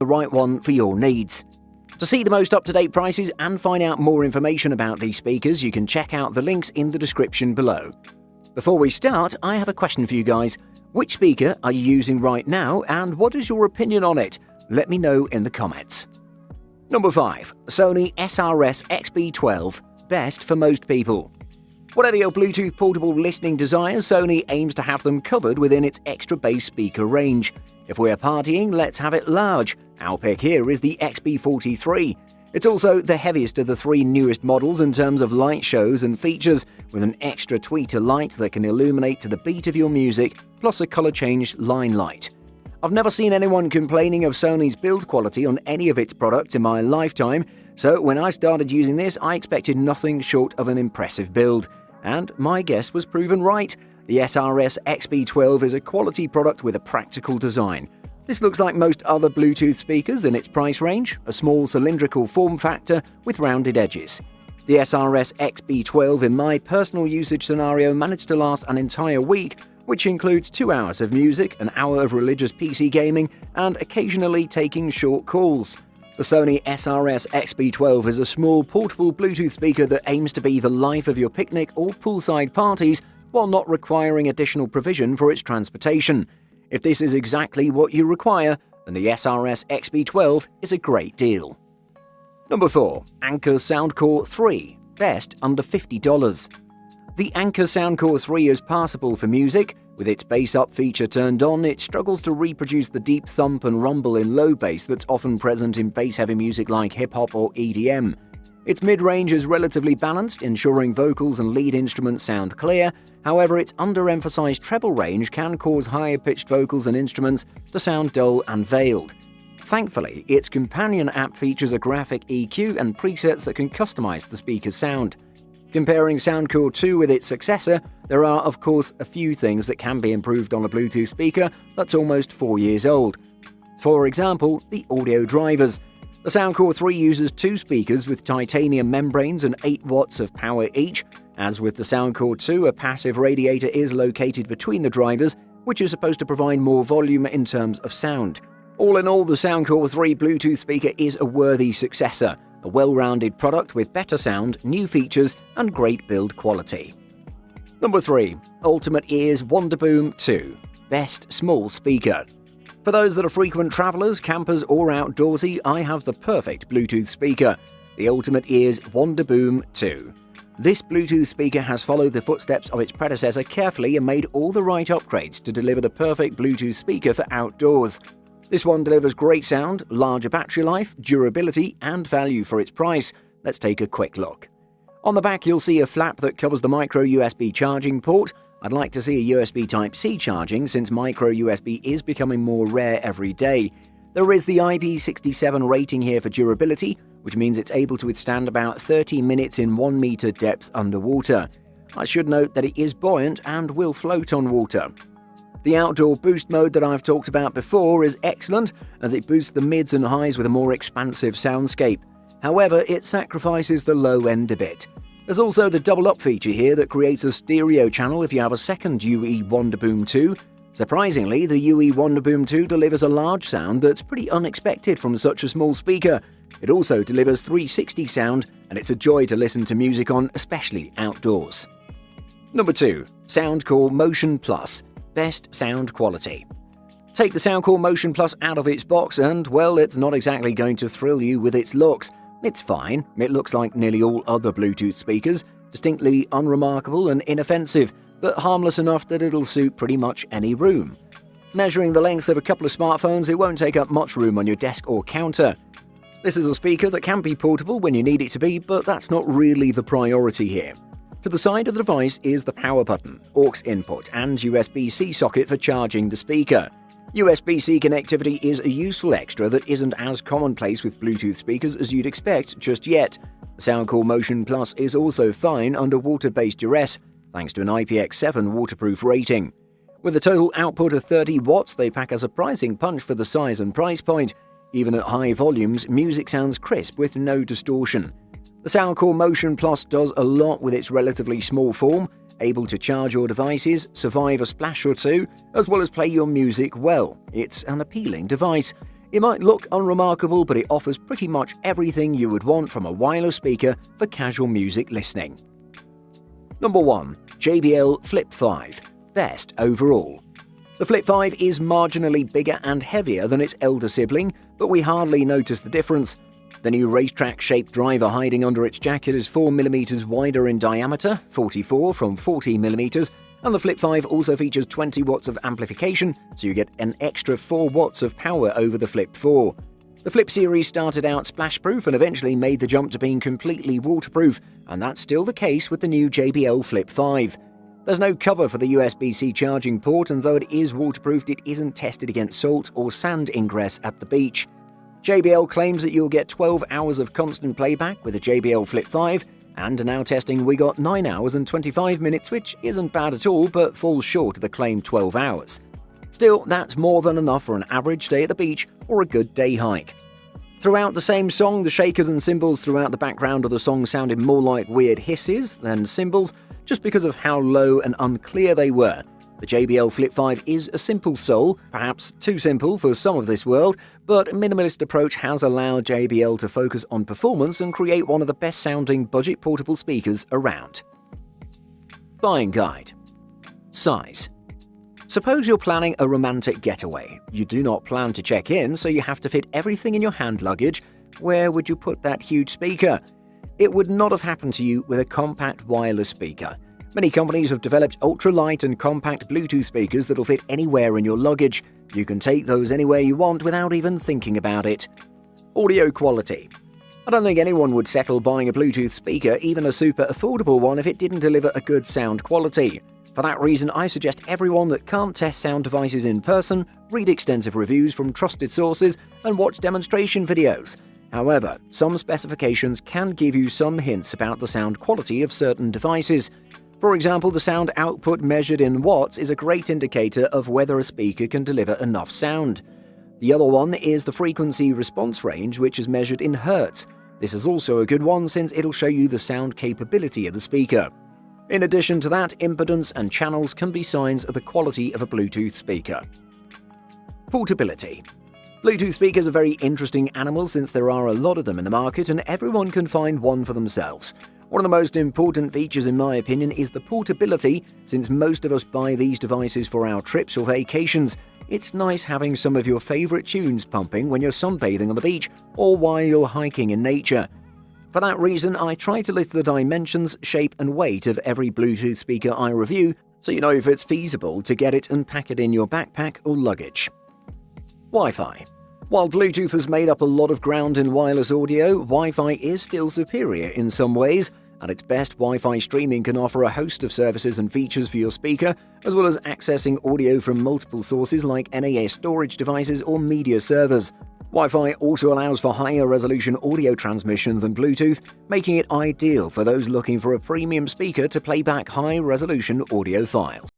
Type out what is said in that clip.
the right one for your needs. To see the most up-to-date prices and find out more information about these speakers, you can check out the links in the description below. Before we start, I have a question for you guys. Which speaker are you using right now, and what is your opinion on it? Let me know in the comments. Number 5. Sony SRS XB12. Best for most people. Whatever your Bluetooth portable listening desires, Sony aims to have them covered within its extra bass speaker range. If we're partying, let's have it large. Our pick here is the XB43. It's also the heaviest of the 3 newest models in terms of light shows and features, with an extra tweeter light that can illuminate to the beat of your music, plus a color-changed line light. I've never seen anyone complaining of Sony's build quality on any of its products in my lifetime, so when I started using this, I expected nothing short of an impressive build. And my guess was proven right. The SRS XB12 is a quality product with a practical design. This looks like most other Bluetooth speakers in its price range, a small cylindrical form factor with rounded edges. The SRS XB12 in my personal usage scenario managed to last an entire week, which includes 2 hours of music, an hour of religious PC gaming, and occasionally taking short calls. The Sony SRS XB12 is a small portable Bluetooth speaker that aims to be the life of your picnic or poolside parties while not requiring additional provision for its transportation. If this is exactly what you require, then the SRS XB12 is a great deal. Number 4. Anker Soundcore 3. Best under $50. The Anker Soundcore 3 is passable for music. With its bass-up feature turned on, it struggles to reproduce the deep thump and rumble in low bass that's often present in bass-heavy music like hip-hop or EDM. Its mid-range is relatively balanced, ensuring vocals and lead instruments sound clear. However, its underemphasized treble range can cause higher-pitched vocals and instruments to sound dull and veiled. Thankfully, its companion app features a graphic EQ and presets that can customize the speaker's sound. Comparing Soundcore 2 with its successor, there are, of course, a few things that can be improved on a Bluetooth speaker that's almost 4 years old. For example, the audio drivers. The Soundcore 3 uses 2 speakers with titanium membranes and 8 watts of power each. As with the Soundcore 2, a passive radiator is located between the drivers, which is supposed to provide more volume in terms of sound. All in all, the Soundcore 3 Bluetooth speaker is a worthy successor. A well-rounded product with better sound, new features, and great build quality. Number 3. Ultimate Ears Wonderboom 2. Best small speaker. For those that are frequent travelers, campers, or outdoorsy, I have the perfect Bluetooth speaker, the Ultimate Ears Wonderboom 2. This Bluetooth speaker has followed the footsteps of its predecessor carefully and made all the right upgrades to deliver the perfect Bluetooth speaker for outdoors. This one delivers great sound, larger battery life, durability, and value for its price. Let's take a quick look. On the back, you'll see a flap that covers the micro USB charging port. I'd like to see a USB Type-C charging since micro USB is becoming more rare every day. There is the IP67 rating here for durability, which means it's able to withstand about 30 minutes in 1 meter depth underwater. I should note that it is buoyant and will float on water. The outdoor boost mode that I've talked about before is excellent, as it boosts the mids and highs with a more expansive soundscape. However, it sacrifices the low end a bit. There's also the double up feature here that creates a stereo channel if you have a second UE Wonderboom 2. Surprisingly, the UE Wonderboom 2 delivers a large sound that's pretty unexpected from such a small speaker. It also delivers 360 sound, and it's a joy to listen to music on, especially outdoors. Number 2. Soundcore Motion Plus. Best sound quality. Take the Soundcore Motion Plus out of its box and, well, it's not exactly going to thrill you with its looks. It's fine. It looks like nearly all other Bluetooth speakers, distinctly unremarkable and inoffensive, but harmless enough that it'll suit pretty much any room. Measuring the length of a couple of smartphones, it won't take up much room on your desk or counter. This is a speaker that can be portable when you need it to be, but that's not really the priority here. To the side of the device is the power button, aux input, and USB-C socket for charging the speaker. USB-C connectivity is a useful extra that isn't as commonplace with Bluetooth speakers as you'd expect just yet. The Soundcore Motion Plus is also fine under water-based duress, thanks to an IPX7 waterproof rating. With a total output of 30 watts, they pack a surprising punch for the size and price point. Even at high volumes, music sounds crisp with no distortion. The Soundcore Motion Plus does a lot with its relatively small form, able to charge your devices, survive a splash or two, as well as play your music well. It's an appealing device. It might look unremarkable, but it offers pretty much everything you would want from a wireless speaker for casual music listening. Number 1. JBL Flip 5. Best overall. The Flip 5 is marginally bigger and heavier than its elder sibling, but we hardly notice the difference. The new racetrack-shaped driver hiding under its jacket is 4mm wider in diameter, 44 from 40mm, and the Flip 5 also features 20 watts of amplification, so you get an extra 4 watts of power over the Flip 4. The Flip series started out splash-proof and eventually made the jump to being completely waterproof, and that's still the case with the new JBL Flip 5. There's no cover for the USB-C charging port, and though it is waterproofed, it isn't tested against salt or sand ingress at the beach. JBL claims that you'll get 12 hours of constant playback with the JBL Flip 5, and now testing we got 9 hours and 25 minutes, which isn't bad at all, but falls short of the claimed 12 hours. Still, that's more than enough for an average day at the beach or a good day hike. Throughout the same song, the shakers and cymbals throughout the background of the song sounded more like weird hisses than cymbals, just because of how low and unclear they were. The JBL Flip 5 is a simple soul, perhaps too simple for some of this world, but a minimalist approach has allowed JBL to focus on performance and create one of the best sounding budget portable speakers around. Buying guide. Size. Suppose you're planning a romantic getaway. You do not plan to check in, so you have to fit everything in your hand luggage. Where would you put that huge speaker? It would not have happened to you with a compact wireless speaker. Many companies have developed ultra-light and compact Bluetooth speakers that'll fit anywhere in your luggage. You can take those anywhere you want without even thinking about it. Audio quality. I don't think anyone would settle buying a Bluetooth speaker, even a super affordable one, if it didn't deliver a good sound quality. For that reason, I suggest everyone that can't test sound devices in person read extensive reviews from trusted sources and watch demonstration videos. However, some specifications can give you some hints about the sound quality of certain devices. For example, the sound output measured in watts is a great indicator of whether a speaker can deliver enough sound. The other one is the frequency response range, which is measured in hertz. This is also a good one since it'll show you the sound capability of the speaker. In addition to that, impedance and channels can be signs of the quality of a Bluetooth speaker. Portability. Bluetooth speakers are very interesting animals since there are a lot of them in the market and everyone can find one for themselves. One of the most important features in my opinion is the portability, since most of us buy these devices for our trips or vacations. It's nice having some of your favorite tunes pumping when you're sunbathing on the beach or while you're hiking in nature. For that reason, I try to list the dimensions, shape and weight of every Bluetooth speaker I review, so you know if it's feasible to get it and pack it in your backpack or luggage. Wi-Fi. While Bluetooth has made up a lot of ground in wireless audio, Wi-Fi is still superior in some ways. At its best, Wi-Fi streaming can offer a host of services and features for your speaker, as well as accessing audio from multiple sources like NAS storage devices or media servers. Wi-Fi also allows for higher resolution audio transmission than Bluetooth, making it ideal for those looking for a premium speaker to play back high resolution audio files.